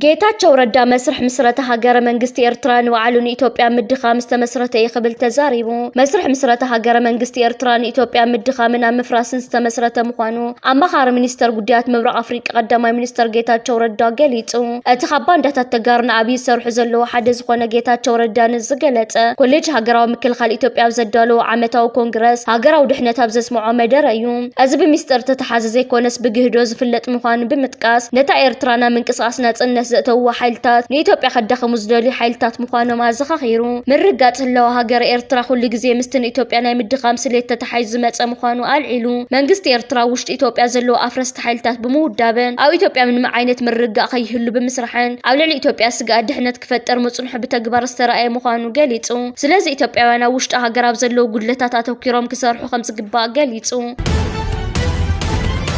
ጌታቸው ረዳ መስርሕ ምስረታ ሃገረ መንግስቲ ኤርትራ ንባዕሉን ኢትዮጵያ ምድኻም ዝተመስረተ ይኽብል ተዛሪቡ መስርሕ ምስረታ ሃገረ መንግስቲ ኤርትራ ንኢትዮጵያ ምድኻምን ኣብ ምፍራስን ዝተመስረተ ምዃኑ ኣማኻሪ ሚኒስተር ጉዳያት ምብራቕ ኣፍሪቃ ቀዳማይ ሚኒስተር ጌታቸው ረዳ ገሊጹ እቲ ካብ ባንዳታት ተጋሩ ንዓብዪ ዝሰርሑ ዘለዉ ሓደ ዝኾነ ጌታቸው ረዳ ንዝገለጸ ኮሌጅ ሃገራዊ ምክልኻል ኢትዮጵያ ኣብ ዘዳለዎ ዓመታዊ ኮንግረስ ሃገራዊ ድሕነት ኣብ ዘስምዖ መደረ እዩ እዚ ብምስጢር ተተሓዘ ዘይኮነስ ብግህዶ ዝፍለጥ ምዃኑ ብምጥቃስ ነታ ኤርትራና ምንቅስቓስ ናጽነት ዘእተው ሓይልታት ንኢትዮጵያ ከዳኸሙ ዝደልዩ ሓይልታት ምዃኖም ኣዘኻኺሩ ምርጋጽ ህላዊ ሃገር ኤርትራ ኩሉ ግዜ ምስትን ኢትዮጵያ ናይ ምድኻም ስሌት ተተሓሒዙ ዝመጸ ምዃኑ ኣልዒሉ መንግስቲ ኤርትራ ውሽጢ ኢትዮጵያ ዘለዎ ኣፍረስቲ ሓይልታት ብምውዳብን ኣብ ኢትዮጵያ ምንም ዓይነት ምርጋእ ከይህሉ ብምስራሕን ኣብ ልዕሊ ኢትዮጵያ ስጋኣት ድሕነት ክፈጠር መጽንሑ ብተግባር ዝተረኣየ ምዃኑ ገሊጹ ስለዚ ኢትዮጵያውያን ኣብ ውሽጢ ሃገር ኣብ ዘለዉ ጉድለታት ኣተኪሮም ክሰርሑ ከም ዝግባእ ገሊጹ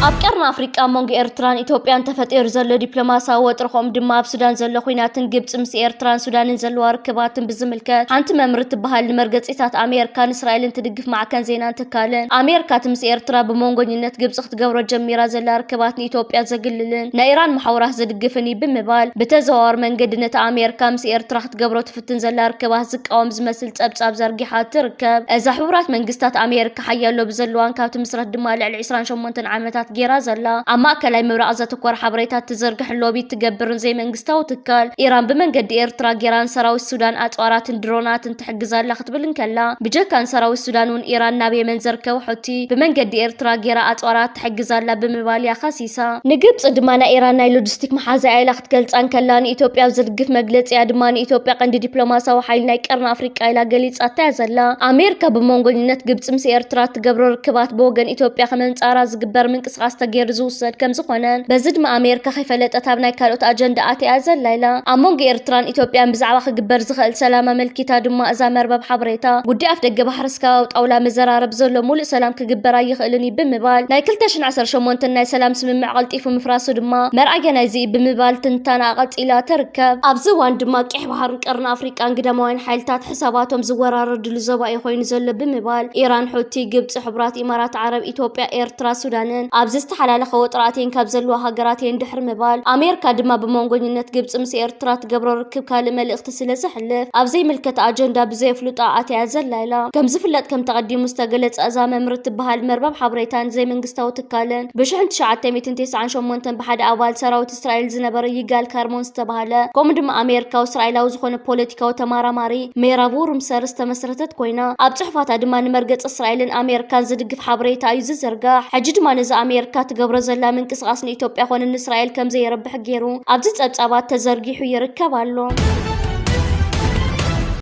ኣብ ቀርኒ ኣፍሪቃ ሞንጎ ኤርትራን ኢትዮጵያን ተፈጢሩ ዘሎ ዲፕሎማስያዊ ወጥሪ ከምኡ ድማ ኣብ ሱዳን ዘሎ ኩናትን ግብፂ ምስ ኤርትራን ሱዳንን ዘለዋ ርክባትን ብዝምልከት ሓንቲ መምርት ትበሃል ንመርገፂታት ኣሜሪካን እስራኤልን ትድግፍ ማዕከን ዜናን ትካልን ኣሜሪካ ምስ ኤርትራ ብሞንጎኝነት ግብፂ ክትገብሮ ጀሚራ ዘላ ርክባት ንኢትዮጵያ ዘግልልን ናይ ኢራን ማሕወራት ዝድግፍን ብምባል ብተዘዋዋሪ መንገዲ ነቲ ኣሜሪካ ምስ ኤርትራ ክትገብሮ ትፍትን ዘላ ርክባት ዝቃወም ዝመስል ፀብፃብ ዘርጊሓ ትርከብ እዛ ሕቡራት መንግስታት ኣሜሪካ ሓያሎ ብዘለዋን ካብቲ ምስረት ድማ ልዕሊ 28 ዓመታት ጌራ ዘላ ኣብ ማእከላይ ምብራቕ ዘተኮረ ሓበሬታት ትዘርግሕ ሎቢት ትገብርን ዘይ መንግስታዊ ትካል ኢራን ብመንገዲ ኤርትራ ጌራን ሰራዊት ሱዳን ኣጽዋራትን ድሮናትን ትሕግዛላ ክትብልን ከላ ብጀካን ሰራዊት ሱዳን እውን ኢራን ናብ የመን ዘርከቡ ሕቲ ብመንገዲ ኤርትራ ጌራ ኣጽዋራት ትሕግዛላ ብምባል ያኸሲሳ ንግብፂ ድማ ናይ ኢራን ናይ ሎጂስቲክ መሓዘያ ኢላ ክትገልጻን ከላ ንኢትዮጵያ ዝድግፍ መግለፂያ ድማ ንኢትዮጵያ ቀንዲ ዲፕሎማስያዊ ሓይሊ ናይ ቀርኒ ኣፍሪቃ ኢላ ገሊጻታ ዘላ ኣሜሪካ ብሞንጎኝነት ግብፂ ምስ ኤርትራ ትገብሮ ርክባት ብወገን ኢትዮጵያ ከመንጻራ ዝግበር ምንቅስቃስ ተገይሩ ዝውሰድ ከም ዝኾነን በዚ ድማ ኣሜሪካ ከይፈለጠት ኣብ ናይ ካልኦት ኣጀንዳ ኣትያ ዘላ ኢላ ኣብ ሞንጎ ኤርትራን ኢትዮጵያን ብዛዕባ ክግበር ዝኽእል ሰላም ኣመልኪታ ድማ እዛ መርበብ ሓበሬታ ጉዳይ ኣፍ ደገ ባሕሪ እስካብ ጣውላ መዘራረብ ዘሎ ሙሉእ ሰላም ክግበር ኣይኽእልን ብምባል ናይ 2018 ናይ ሰላም ስምምዕ ቀልጢፉ ምፍራሱ ድማ መርኣያ ናይዚ ብምባል ትንታና ኣቐፂላ ትርከብ ኣብዚ እዋን ድማ ቄሕ ባሕርን ቀርኒ ኣፍሪቃን ግዳማውያን ሓይልታት ሕሳባቶም ዝወራረድሉ ዞባ እዩ ኮይኑ ዘሎ ብምባል ኢራን ሕቲ ግብፂ ሕቡራት ኢማራት ዓረብ ኢትዮጵያ ኤርትራ ሱዳንን ኣብዚ ዝተሓላለኸ ወጥራትን ካብ ዘለዎ ሃገራት ድሕር ምባል ኣሜሪካ ድማ ብሞንጎኝነት ግብፂ ምስ ኤርትራ ትገብሮ ርክብ ካልእ መልእኽቲ ስለ ዘሕልፍ ኣብ ዘይምልከት ኣጀንዳ ብዘይፍሉጣ ኣትያ ዘላ ኢላ ከም ዝፍለጥ ከም ተቐዲሙ ዝተገለጸ እዛ መምርት ትበሃል መርበብ ሓበሬታን ዘይ መንግስታዊ ትካልን ብ1998 ብሓደ ኣባል ሰራዊት እስራኤል ዝነበረ ይጋል ካርሞን ዝተባሃለ ከምኡ ድማ ኣሜሪካዊ እስራኤላዊ ዝኾነ ፖለቲካዊ ተመራማሪ ሜራብ ሩምሰር ዝተመስረተት ኮይና ኣብ ጽሑፋታ ድማ ንመርገፂ እስራኤልን ኣሜሪካን ዝድግፍ ሓበሬታ እዩ ዝዘርጋሕ ሕጂ ድማ ነዚ ኣሜሪካ ትገብሮ ዘላ ምንቅስቓስ ንኢትዮጵያ ኮነ ንእስራኤል ከም ዘይረብሕ ገይሩ ኣብዚ ፀብጻባት ተዘርጊሑ ይርከብ ኣሎ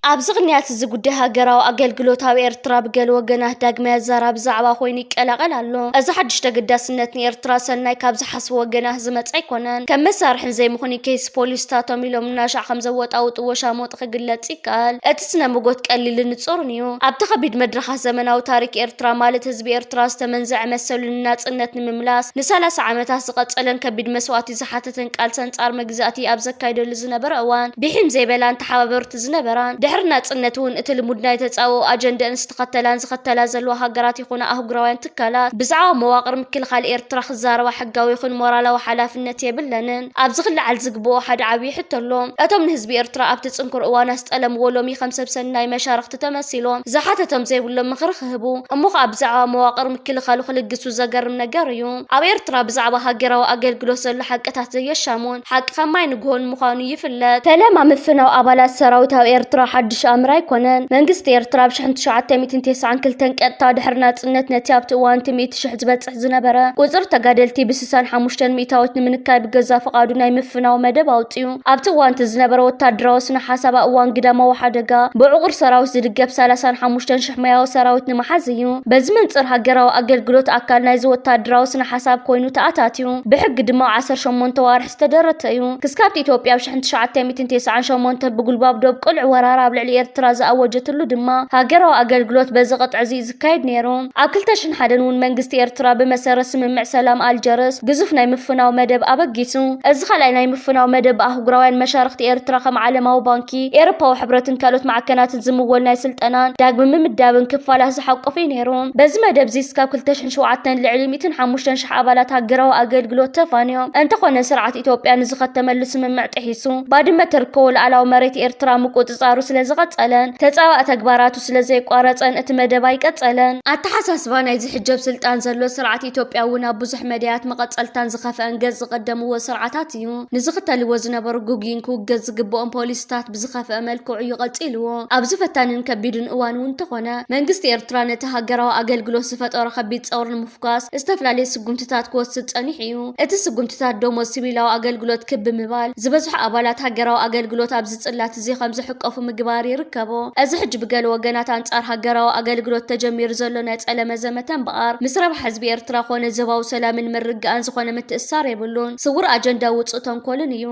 ኣብዚ ቅንያት እዚ ጉዳይ ሃገራዊ ኣገልግሎት ኣብ ኤርትራ ብገለ ወገናት ዳግመ ዘራብ ዛዕባ ኮይኑ ይቀላቀል ኣሎ እዚ ሓድሽ ተገዳስነት ንኤርትራ ሰናይ ካብ ዝሓስቡ ወገናት ዝመፀ ኣይኮነን ከም መሳርሕን ዘይምኹን ኬስ ፖሊስታቶም ኢሎም ናሻዕ ከም ዘወጣውጥዎ ሻሞጥ ክግለጽ ይከኣል እቲ ስነ መጎት ቀሊልን ንጹርን እዩ ኣብቲ ከቢድ መድረኻት ዘመናዊ ታሪክ ኤርትራ ማለት ህዝቢ ኤርትራ ዝተመንዘዐ መሰሉን ናጽነት ንምምላስ ን30 ዓመታት ዝቐጸለን ከቢድ መስዋዕቲ ዝሓተተን ቃልሲ አንጻር መግዛእቲ ኣብ ዘካይደሉ ዝነበረ እዋን ብሒም ዘይበላን ተሓባበርቲ ዝነበራን ድሕሪ ናጽነት እውን እቲ ልሙድ ናይ ተጻውኦ ኣጀንዳ ዝተኸተላን ዝኸተላ ዘለዋ ሃገራት ይኹና ኣህጉራውያን ትካላት ብዛዕባ መዋቕር ምክልኻል ኤርትራ ክዛረባ ሕጋዊ ይኹን ሞራላዊ ሓላፍነት የብለንን ኣብዚ ክለዓል ዝግብኦ ሓደ ዓብዪ ሕቶ ኣሎ እቶም ንህዝቢ ኤርትራ ኣብቲ ጽንኩር እዋን ኣስጠለምዎ ሎሚ ከም ሰብ ሰናይ መሻርክቲ ተመሲሎም ዝሓተቶም ዘይብሎም ምኽሪ ክህቡ እሞ ከዓ ብዛዕባ መዋቕር ምክልኻሉ ክልግሱ ዘገርም ነገር እዩ ኣብ ኤርትራ ብዛዕባ ሃገራዊ ኣገልግሎት ዘሎ ሓቅታት ዘየሻሙን ሓቂ ከማይ ንግሆን ምዃኑ ይፍለጥ ፈለማ ምፍናው ኣባላት ሰራዊት ኣብ ኤርትራ ሓድሽ ኣምራ ኣይኮነን መንግስቲ ኤርትራ ብ1992 ቀጥታ ድሕሪ ናጽነት ነቲ ኣብቲ እዋን 100,000 ዝበጽሕ ዝነበረ ቁጽር ተጋደልቲ ብ65 ሚእታዊት ንምንካይ ብገዛ ፈቃዱ ናይ ምፍናው መደብ ኣውፅዩ ኣብቲ እዋን ዝነበረ ወታደራዊ ስነ ሓሳብ እዋን ግዳማዊ ሓደጋ ብዕቁር ሰራዊት ዝድገፍ 35,000 ማያዊ ሰራዊት ንምሓዝ እዩ በዚ መንጽር ሃገራዊ ኣገልግሎት ኣካል ናይዚ ወታደራዊ ስነ ሓሳብ ኮይኑ ተኣታትዩ ብሕጊ ድማ 18 ዋርሕ ዝተደረተ እዩ ክስካብቲ ኢትዮጵያ ብ1998 ብጉልባብ ዶብ ቅልዕ ወራራ ኣብ ልዕሊ ኤርትራ ዝኣወጀትሉ ድማ ሃገራዊ ኣገልግሎት በዚ ቅጥዕ እዚ ዝካየድ ነይሩ። ኣብ 2001 እውን መንግስቲ ኤርትራ ብመሰረት ስምምዕ ሰላም ኣልጀርስ ግዙፍ ናይ ምፍናው መደብ ኣበጊሱ። እዚ ካልኣይ ናይ ምፍናው መደብ ኣህጉራውያን መሻርክቲ ኤርትራ ከም ዓለማዊ ባንኪ፣ ኤሮፓዊ ሕብረትን ካልኦት ማዕከናትን ዝምወል ናይ ስልጠናን ዳግሚ ምምዳብን ክፋላት ዝሓቆፈ ነይሩ። በዚ መደብ እዚ እስካብ 2007 ልዕሊ 105,000 ኣባላት ሃገራዊ ኣገልግሎት ተፋንዮም እንተኾነ ስርዓት ኢትዮጵያ ንዝኸተመሉ ስምምዕ ጥሒሱ ባድመ ተርከቦ ሉዓላዊ መሬት ኤርትራ ምቁፅፃሩ ስለዝቐፀለን ተፃባእ ተግባራቱ ስለዘይቋረፀን እቲ መደብ ኣይቀፀለን። ኣተሓሳስባ ናይ ዝሕጀብ ስልጣን ዘሎ ስርዓት ኢትዮጵያ እውን ኣብ ብዙሕ መድያት መቐፀልታን ዝኸፍአን ገጽ ዝቐደምዎ ስርዓታት እዩ። ንዝኽተልዎ ዝነበሩ ጉግይን ክውገዝ ዝግብኦም ፖሊስታት ብዝኸፍአ መልክዑ እዩ ቀፂልዎ። ኣብዚ ፈታንን ከቢድን እዋን እውን እንተኾነ መንግስቲ ኤርትራ ነቲ ሃገራዊ ኣገልግሎት ዝፈጠሮ ከቢድ ፀውሪ ንምፍኳስ ዝተፈላለዩ ስጉምትታት ክወስድ ፀኒሕ እዩ። እቲ ስጉምትታት ደሞዝ ሲቪላዊ ኣገልግሎት ክብ ምባል ዝበዝሑ ኣባላት ሃገራዊ ኣገልግሎት ኣብዚ ጽላት እዚ ከም ዝሕቀፉ ምግባር ይርከቦ። እዚ ሕጂ ብገለ ወገናት አንጻር ሃገራዊ ኣገልግሎት ተጀሚሩ ዘሎ ናይ ጸለመ ዘመተ እምበኣር ምስ ረብሓ ህዝቢ ኤርትራ ኮነ ዞባዊ ሰላምን ምርግኣን ዝኾነ ምትእስሳር የብሉን። ስውር ኣጀንዳ ውፅእ ተንኮልን እዩ።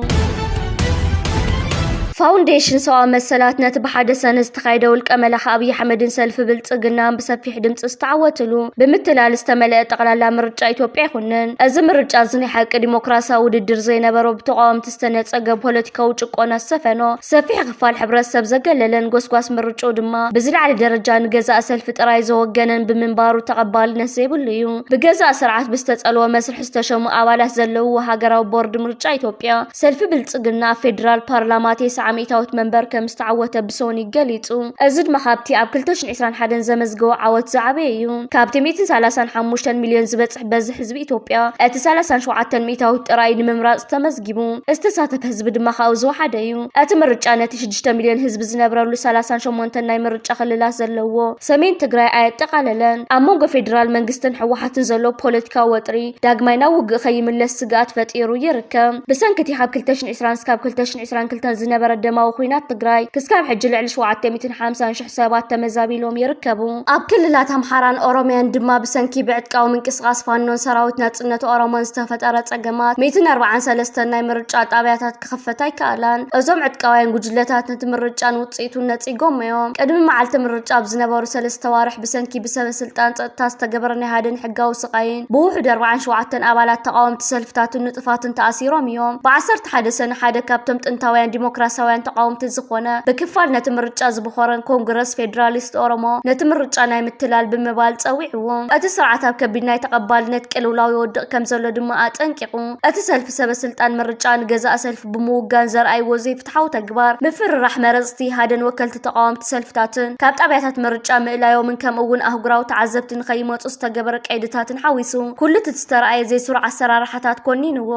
ፋውንዴሽን ሰብኣዊ መሰላት ነቲ ብሓደ ሰነ ዝተኻየደ ውልቀ መላኽ ኣብይ ኣሕመድን ሰልፊ ብልጽግናን ብሰፊሕ ድምፂ ዝተዓወትሉ ብምትላል ዝተመልአ ጠቕላላ ምርጫ ኢትዮጵያ ይኹንን። እዚ ምርጫ እዚ ናይ ሓቂ ዲሞክራሲያዊ ውድድር ዘይነበሮ ብተቃወምቲ ዝተነፀገ ፖለቲካዊ ጭቆና ዝሰፈኖ ሰፊሕ ክፋል ሕብረተሰብ ዘገለለን ጎስጓስ ምርጫ ድማ ብዝለዓለ ደረጃ ንገዛእ ሰልፊ ጥራይ ዘወገነን ብምንባሩ ተቐባልነት ዘይብሉ እዩ። ብገዛእ ስርዓት ብዝተጸልዎ መስርሕ ዝተሸሙ ኣባላት ዘለውዎ ሃገራዊ ቦርድ ምርጫ ኢትዮጵያ ሰልፊ ብልጽግና ፌደራል ፓርላማ ዓመታዊት መንበር ከም ዝተዓወተ ብሶኒ ገሊጹ። እዚ ድማ ካብቲ ኣብ 2021 ዘመዝገበ ዓወት ዝዓበየ እዩ። ካብቲ 135 ሚልዮን ዝበፅሕ በዝሒ ህዝቢ ኢትዮጵያ እቲ 37 ሚእታዊት ጥራይ ንምምራፅ ተመዝጊቡ። ዝተሳተፈ ህዝቢ ድማ ካብኡ ዝወሓደ እዩ። እቲ ምርጫ ነቲ 6 ሚልዮን ህዝቢ ዝነብረሉ 38 ናይ ምርጫ ክልላት ዘለዎ ሰሜን ትግራይ ኣየጠቃለለን። ኣብ መንጎ ፌደራል መንግስትን ሕወሓትን ዘሎ ፖለቲካዊ ወጥሪ ዳግማይ ናብ ውግእ ከይምለስ ስጋኣት ፈጢሩ ይርከብ። ብሰንኪቲ ካብ 2020 እስካብ 2022 ዝነበረ ደማዊ ኩናት ትግራይ ክስካብ ሕጂ ልዕሊ 750,000 ሰባት ተመዛቢሎም ይርከቡ። ኣብ ክልላት ኣምሓራን ኦሮምያን ድማ ብሰንኪ ብዕጥቃዊ ምንቅስቃስ ፋኖን ሰራዊት ናጽነት ኦሮሞን ዝተፈጠረ ጸገማት 143 ናይ ምርጫ ጣብያታት ክኽፈታ ይከኣላን። እዞም ዕጥቃውያን ጉጅለታት ነቲ ምርጫን ውጽኢቱን ነጺጎም እዮም። ቅድሚ መዓልቲ ምርጫ ብዝነበሩ 3 ተዋርሕ ብሰንኪ ብሰበስልጣን ጸጥታ ዝተገበረ ናይ ሃደን ሕጋዊ ስቃይን ብውሕድ 47 ኣባላት ተቃወምቲ ሰልፍታትን ንጥፋትን ተኣሲሮም እዮም። ብ11 ሰነ ሓደ ካብቶም ጥንታውያን ዲሞክራሲያውያን ተቃውምቲ ዝኾነ ብክፋል ነቲ ምርጫ ዝብኾረን ኮንግረስ ፌደራሊስት ኦሮሞ ነቲ ምርጫ ናይ ምትላል ብምባል ፀዊዕዎ። እቲ ስርዓት ኣብ ከቢድ ናይ ተቐባልነት ቅልውላው ይወድቕ ከም ዘሎ ድማ ኣጠንቂቑ። እቲ ሰልፊ ሰበስልጣን ምርጫ ንገዛእ ሰልፊ ብምውጋን ዘርኣይዎ ዘይፍትሓዊ ተግባር ምፍርራሕ መረፅቲ ሃደን ወከልቲ ተቃወምቲ ሰልፍታትን ካብ ጣብያታት ምርጫ ምእላዮምን ከምኡ እውን ኣህጉራዊ ተዓዘብቲ ንኸይመፁ ዝተገበረ ቀይድታትን ሓዊሱ ኩሉ እቲ ዝተረኣየ ዘይስሩዕ ኣሰራርሓታት ኮኒንዎ።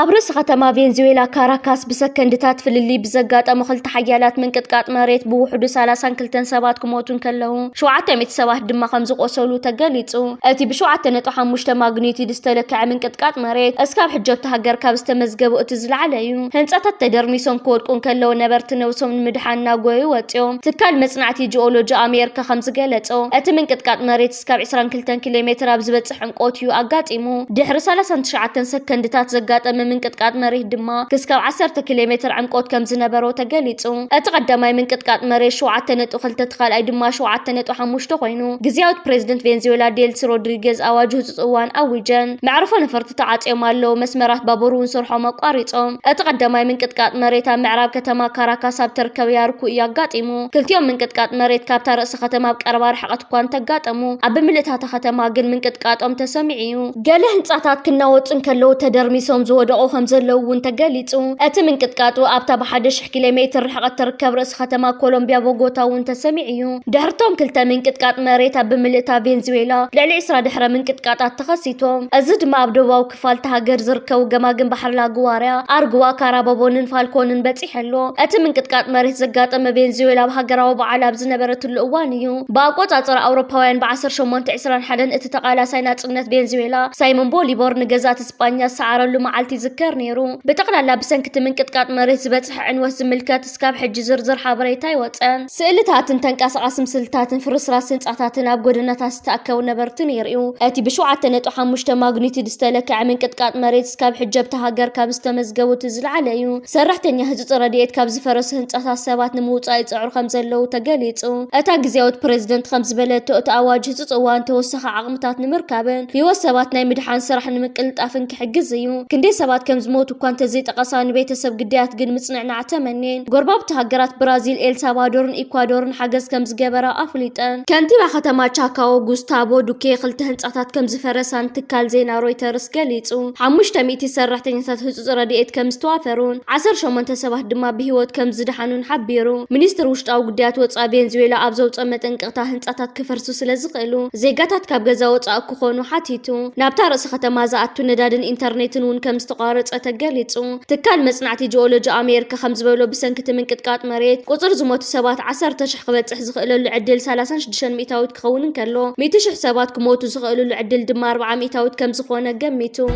ኣብ ርእሲ ከተማ ቬንዙዌላ ካራካስ ብሰከንድታት ፍልሊ ብዘጋጠሙ ክልተ ሓያላት ምንቅጥቃጥ መሬት ብውሕዱ 32 ሰባት ክሞቱን ከለዉ 700 ሰባት ድማ ከም ዝቆሰሉ ተገሊጹ። እቲ ብ7.5 ማግኒቲዩድ ዝተለክዐ ምንቅጥቃጥ መሬት እስካብ ሕጀብቲ ሃገር ካብ ዝተመዝገቡ እቲ ዝለዓለ እዩ። ህንጻታት ተደርሚሶም ክወድቁን ከለዉ ነበርቲ ነብሶም ንምድሓን እናጎዩ ወፂኦም። ትካል መጽናዕቲ ጂኦሎጂ ኣሜሪካ ከም ዝገለጾ እቲ ምንቅጥቃጥ መሬት እስካብ 22 ኪሎ ሜትር ኣብ ዝበጽሕ ዕንቆት እዩ ኣጋጢሙ። ድሕሪ 39 ሰከንድታት ዘጋጠመ ምንቅጥቃጥ መሬት ድማ ክስካብ 10 ኪሎ ሜትር ዕምቆት ከም ዝነበሮ ተገሊጹ። እቲ ቀዳማይ ምንቅጥቃጥ መሬት 7.2 ተኻልኣይ ድማ 7.5 ኮይኑ ግዝያዊት ፕሬዝደንት ቬንዙዌላ ዴልሲ ሮድሪጌዝ ኣዋጅ ህፁፅ እዋን ኣዊጀን። መዕርፎ ነፈርቲ ተዓፅዮም ኣለዉ። መስመራት ባቡር እውን ስርሖም ኣቋሪፆም። እቲ ቀዳማይ ምንቅጥቃጥ መሬት ኣብ ምዕራብ ከተማ ካራካስ ኣብ ተርከበ ያርኩ እዩ ኣጋጢሙ። ክልቲኦም ምንቅጥቃጥ መሬት ካብታ ርእሲ ከተማ ኣብ ቀረባ ርሕቀት እኳ እንተጋጠሙ ኣብ ብምልእታታ ከተማ ግን ምንቅጥቃጦም ተሰሚዑ እዩ። ገለ ህንጻታት ክናወፁን ከለዉ ተደርሚሶም ዝወደቑ ከም ዘለዉ እውን ተገሊጹ። እቲ ምንቅጥቃጡ ኣብታ ብ1,000 ኪሎ ሜትር ርሕቀት ትርከብ ርእሲ ከተማ ኮሎምቢያ ቦጎታ እውን ተሰሚዑ እዩ። ድሕርቶም ክልተ ምንቅጥቃጥ መሬት ኣብ ብምልእታ ቬንዙዌላ ልዕሊ 20 ድሕረ ምንቅጥቃጣት ተኸሲቶም። እዚ ድማ ኣብ ደቡባዊ ክፋል ሃገር ዝርከቡ ገማግን ባሕሪ ላጉዋርያ፣ ኣርጉዋ፣ ካራባቦንን ፋልኮንን በፂሐሎ። እቲ ምንቅጥቃጥ መሬት ዘጋጠመ ቬንዙዌላ ኣብ ሃገራዊ በዓል ኣብ ዝነበረትሉ እዋን እዩ። ብኣቆጻጽሪ ኣውሮፓውያን ብ1821 እቲ ተቓላሳይ ናጽነት ቬንዙዌላ ሳይሞን ቦሊቮር ንገዛእቲ እስጳኛ ዝሰዓረሉ መዓልቲ ይዝከር ነይሩ بتقلال بسنكت من قطقاط مريت زبصح عنوس زملكت اسكاب حج زرزر حبريتا يوصن سئلتاتن تنقاسقاس مسلتاتن فرسراس ህንጻታትን ኣብ ጎደናታት ዝተኣከቡ ነበርትን ይርዩ እቲ ብ7.5 ማግኒቲድ ዝተለክዐ من ቅጥቃጥ መሬት እስካብ ሕጀብታ ሃገር ካብ ዝተመዝገቡት ዝለዓለ እዩ ሰራሕተኛ ህጹጽ ረድኤት ካብ ዝፈረሱ ህንጻታት ሰባት ንምውጻእ ይጽዕሩ ከም ዘለዉ ተገሊጹ እታ ግዜያዊት ፕሬዝደንት ከም ዝበለቶ እቲ ኣዋጅ ህጹጽ እዋን ተወሳኺ ዓቕምታት ንምርካብን ህይወት ሰባት ናይ ምድሓን ስራሕ ንምቅልጣፍን ክሕግዝ እዩ ክንደይ ሰባት ከም ዝሞቱ እኳ እንተዘይጠቐሳ ንቤተሰብ ግዳያት ግን ምጽንዕናዕ ተመኒን ጎርባብቲ ሃገራት ብራዚል ኤልሳልቫዶርን ኢኳዶርን ሓገዝ ከም ዝገበራ ኣፍሊጠን ከንቲባ ከተማ ቻካኦ ጉስታቮ ዱኬ ክልተ ህንጻታት ከም ዝፈረሳን ትካል ዜና ሮይተርስ ገሊጹ 500 ሰራሕተኛታት ህጹጽ ረድኤት ከም ዝተዋፈሩን 18 ሰባት ድማ ብህይወት ከም ዝድሓኑን ሓቢሩ ሚኒስትር ውሽጣዊ ጉዳያት ወጻኢ ቬንዙዌላ ኣብ ዘውፀ መጠንቅቕታ ህንጻታት ክፈርሱ ስለ ዝኽእሉ ዜጋታት ካብ ገዛ ወጻኢ ክኾኑ ሓቲቱ ናብታ ርእሲ ከተማ ዝኣቱ ነዳድን ኢንተርኔትን እውን ከም ዝተቋረጸ ተገሊጹ ትካል መጽናዕቲ ጂኦሎጂ ኣሜሪካ ከም ዝበሎ ብሰንኪቲ ምንቅጥቃጥ መሬት ቁጽር ዝሞቱ ሰባት 10,000 ክበጽሕ ዝኽእለሉ ዕድል 36 ሚእታዊት ክኸውን ከሎ 100,000 ሰባት ክሞቱ ዝኽእለሉ ዕድል ድማ 4 ሚእታዊት ከም ዝኾነ ገሚቱ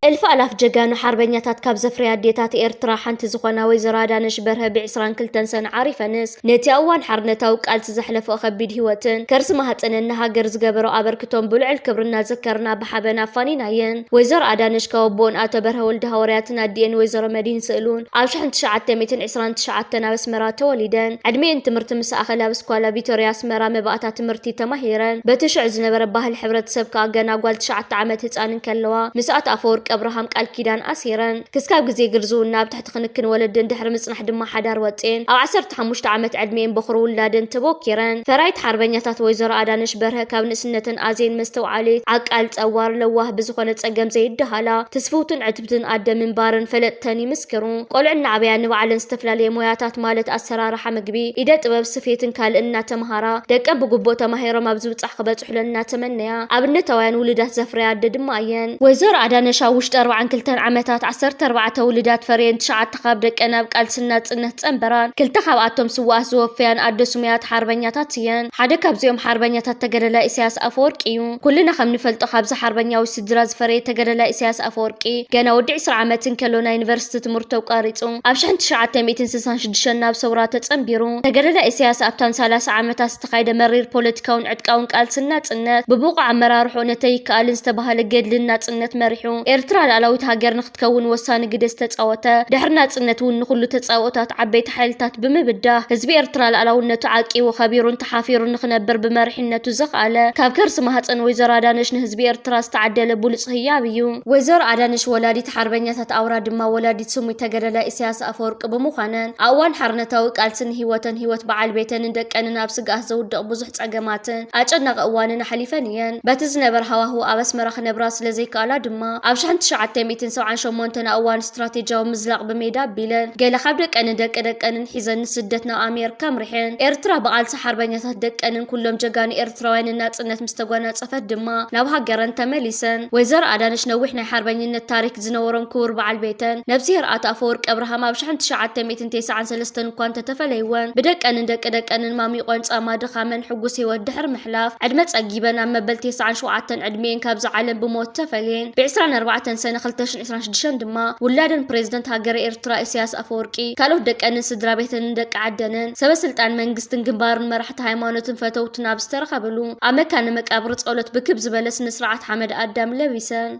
ألف ألاف جگان حربنيات كاب زفريات ديتات إيرترا حنت زخنا ويزرادانش برها بعسران كلتن سن عارفنس نتي أوان حرنتاو قال تزحلف أخبيد هوتن كرسمها تننها جرز جبرو أبركتون بلع الكبرنا ذكرنا بحبنا فانيناين ويزر أدانش كوبون أتبرها ولدها ورياتنا الدين ويزر مدين سألون عشان تشعت ميتين عسران تشعتنا بسمرات وليدان عدمي انت مرتمس أخلا بسكوالا فيتوريا سمرا مبقات مرتي تمهيرا بتشعزنا بربها الحبرة سبكا جنا قال تشعت عمت هتسان كلوا مسات أفورك أبراهام قال كيدان أسيران كسكاب جزي جرزونا بتحت خنكن ولدن دحر مصنح دم حدار وتين أو 15 عمت عدمين بخرو ولادن تبوكيران فرايت حربنيات ويزر أدانش برها كابن سنة أزين مستوعلي عقال تأوار لواه بزخونة أجم زي الدهلا تسفوتن عتبتن أدم من بارن فلت تاني مسكرون قولنا عبيان وعلن استفلالي موياتات مالت أسرار حمقبي إذا تباب سفيتن كال إننا تمهارا دكا بقبو تمهيرا مبزوت أحقبت حلنا تمنيا أبن توان ولدات زفريات دمايين ويزر أدانش وشت 4 كلتن عمتات 14 ولدات فرين 9 تخابدك أنا بقال سنات إنه تنبران كل تخاباتهم سواه زوفيان أدسوميات حربنياتاتيان حدا كابزيهم حربنياتات تقرلا إسياس أفوركيو كلنا خم نفلتو خابز حربنيا وسدراز فريد تقرلا إسياس أفوركي كان ودي 10 عمتين كلونا يونيفرسيتي مرتو قاريتو أبشحن 966 بصورات تنبيرو تقرلا إسياس أبتان 3 عمتات استخايد مرير بوليتيكاون عدكاون قال سنات إنه ببوقع مرارحو نتي قال استبها لقيد لنا سنات مريحو إرترا لاوت هاجر نختكون وسان قدس تتصاوته دحرنا صنت ون كله تتصاوتات عبيت حيلتات بمبدا حزب إرترا لاونا تعاقي وخبير تحافير نخنبر بمرحنته زقاله كاب كرس ما هتصن ويزر أدانش حزب إرترا استعدل بولص هيابيو ويزر أدانش ولادي حربنيات أوراد ما ولادي سمي تجرلا إسياس أفورق بمخانن أوان حرنتاو قالسن هيوت بعل بيتن ندك أنا بسقاه زود بزح عجماتن أجنا قواننا حليفانيا بتزنبر هو أبس مرخ نبراس لزي قالا دما أبشحن 978 أوان استراتيجية مزلق بميدا بيلن قال خبرك أنا دك أنا حزن سدتنا أمريكا مريحين إرترا بقال حربنيات دك أنا كلهم جاكاني إرتراوين الناس إنت مستقوانا صفت دما نوها قرن تمليسن ويزر أدانش نوحنا حربنين التاريخ زنورن كور بعل بيتن نفسي رأت أفورك أبراهام أبشحن 993 كنت تفليون بدك أنا مامي قنص أماد خامن حقوسي ودحر محلاف عدمت أجيبنا مبل 9 شوعتن عدمين كابز عالم بموت تفلين بعسران 4 سنة خلتش 26 دما ولادن بريزيدنت هاجر إيرترا إسياس أفوركي كالو دك أن سدرا بيتن دك عدنن سبسلطان منግስትን ግንባርን መራሕቲ ሃይማኖትን ፈተውትን ኣብ ዝተረኸበሉ ኣብ መካነ መቃብር ጸሎት ብክብ ዝበለ ስነ ስርዓት ሓመድ ኣዳም ለቢሰን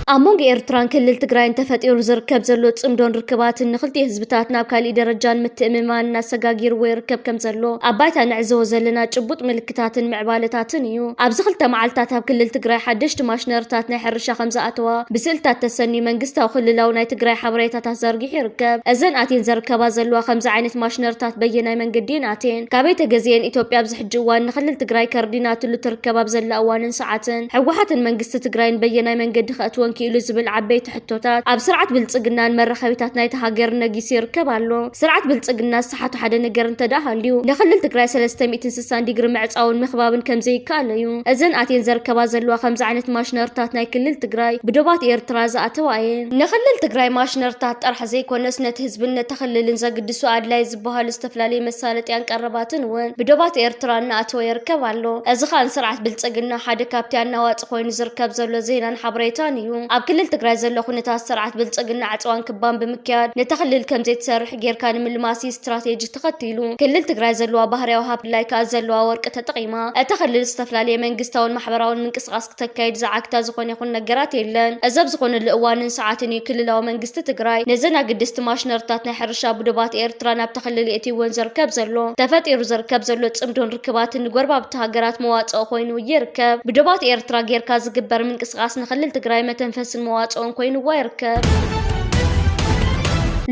أمونج إيرتران كل التجرين تفتير زركب زلوت صمدون ركبات النخلتي حزبتاتنا بكالي درجان متأممان ناس سجاجير ويركب كم زلو أبايت نعزو زلنا جبوت ملكتات معبالتاتنيو أبزخلت معلتاتها بكل التجري حدشت ماشنرتاتنا حرشة 5 أتوا بسلتات تسني منجستا وخلي لونا تجري حبريتات زرقي يركب أزن أتين زركبا زلوا 5 عينة ماشنرتات بينا من قديناتين كابيت جزين إثيوبيا بزح جوان نخلي التجري كاردينات اللي تركبا بزل أوان ساعتين حوحات منجست تجرين بينا من قد خاتون ክኢሉ ዝብል ዓበይቲ ሕቶታት ኣብ ስርዓት ብልጽግናን መራኸቢታት ናይቲ ሃገር ነጊሱ ይርከብ ኣሎ። ስርዓት ብልጽግና ዝሰሓቱ ሓደ ነገር እንተዳሃልዩ ንክልል ትግራይ 360 ዲግሪ ምዕፃውን ምኽባብን ከም ዘይከኣል እዩ። እዘን ኣቴን ዘርከባ ዘለዋ ከምዚ ዓይነት ማሽነርታት ናይ ክልል ትግራይ ብዶባት ኤርትራ ዝኣተዋ እየን። ንክልል ትግራይ ማሽነርታት ጥራሕ ዘይኮነስ ነቲ ህዝብን ነቲ ክልልን ዘግድሱ ኣድላይ ዝበሃሉ ዝተፈላለዩ መሳለጥያን ቀረባትን እውን ብዶባት ኤርትራ እናኣተወ ይርከብ ኣሎ። እዚ ከዓ ስርዓት ብልጽግና ሓደ ካብቲ ኣናዋፂ ኮይኑ ዝርከብ ዘሎ ዜናን ሓበሬታን እዩ። ኣብ ክልል ትግራይ ዘሎ ኩነታት ስርዓት ብልጽግና ዕፅዋን ክባን ብምክያድ ነቲ ክልል ከም ዘይትሰርሕ ጌርካ ንምልማሲ ስትራቴጂ ተኸቲሉ ክልል ትግራይ ዘለዋ ባህርያዊ ሃብቲ ላይ ከዓ ዘለዋ ወርቂ ተጠቂማ እቲ ክልል ዝተፈላለዩ መንግስታውን ማሕበራውን ምንቅስቃስ ክተካይድ ዝዓግታ ዝኾነ ይኹን ነገራት የለን። እዚ ኣብ ዝኾነሉ እዋንን ሰዓትን እዩ ክልላዊ መንግስቲ ትግራይ ነዘን ኣገደስቲ ማሽነርታት ናይ ሕርሻ ብዶባት ኤርትራ ናብቲ ክልል እትይወን ዝርከብ ዘሎ ተፈጢሩ ዝርከብ ዘሎ ጽምዶን ርክባትን ንጎረባብቲ ሃገራት መዋጽኦ ኮይኑ ይርከብ። ብዶባት ኤርትራ ጌርካ ዝግበር ምንቅስቃስ ንክልል ትግራይ መተንፈስን መዋጽኦን ኮይኑዋ ይርከብ።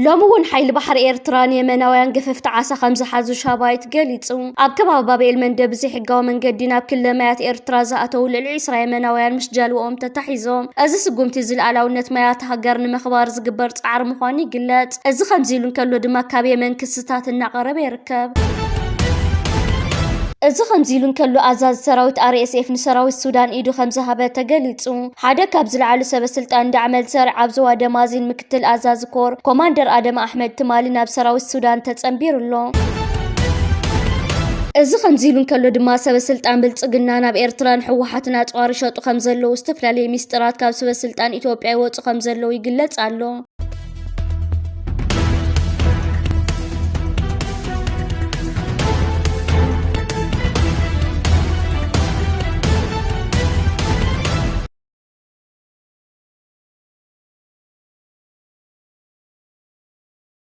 ሎሚ እውን ሓይሊ ባሕሪ ኤርትራን የመናውያን ገፈፍቲ ዓሳ ከም ዝሓዙ ሻባይት ገሊጹ። ኣብ ከባቢ ባቤል መንደብ ብዘይሕጋዊ መንገዲ ናብ ክልል ማያት ኤርትራ ዝኣተው ልዕሊ 20 የመናውያን ምስ ጀልብኦም ተታሒዞም እዚ ስጉምቲ ዝለኣላውነት ማያት ሃገር ንምኽባር ዝግበር ጻዕሪ ምዃኑ ይግለጽ። እዚ ከምዚ ኢሉ እንከሎ ድማ ካብ የመን ክስታት እናቐረበ ይርከብ። እዚ ከምዚ ኢሉ እንከሎ ኣዛዚ ሰራዊት RSF ንሰራዊት ሱዳን ኢዱ ከም ዝሃበ ተገሊጹ። ሓደ ካብ ዝለዓሉ ሰበስልጣን ዳዕመል ሰሪዕ ኣብ ዞባ ደማዚን ምክትል ኣዛዚ ኮር ኮማንደር ኣደም ኣሕመድ ትማሊ ናብ ሰራዊት ሱዳን ተጸንቢሩሎ። እዚ ከምዚ ኢሉ እንከሎ ድማ ሰበስልጣን ብልጽግና ናብ ኤርትራን ሕወሓትን ኣጽዋር ይሸጡ ከም ዘለዉ ዝተፈላለዩ ሚስጥራት ካብ ሰበስልጣን ኢትዮጵያ ይወጹ ከም ዘለዉ ይግለጽ ኣሎ።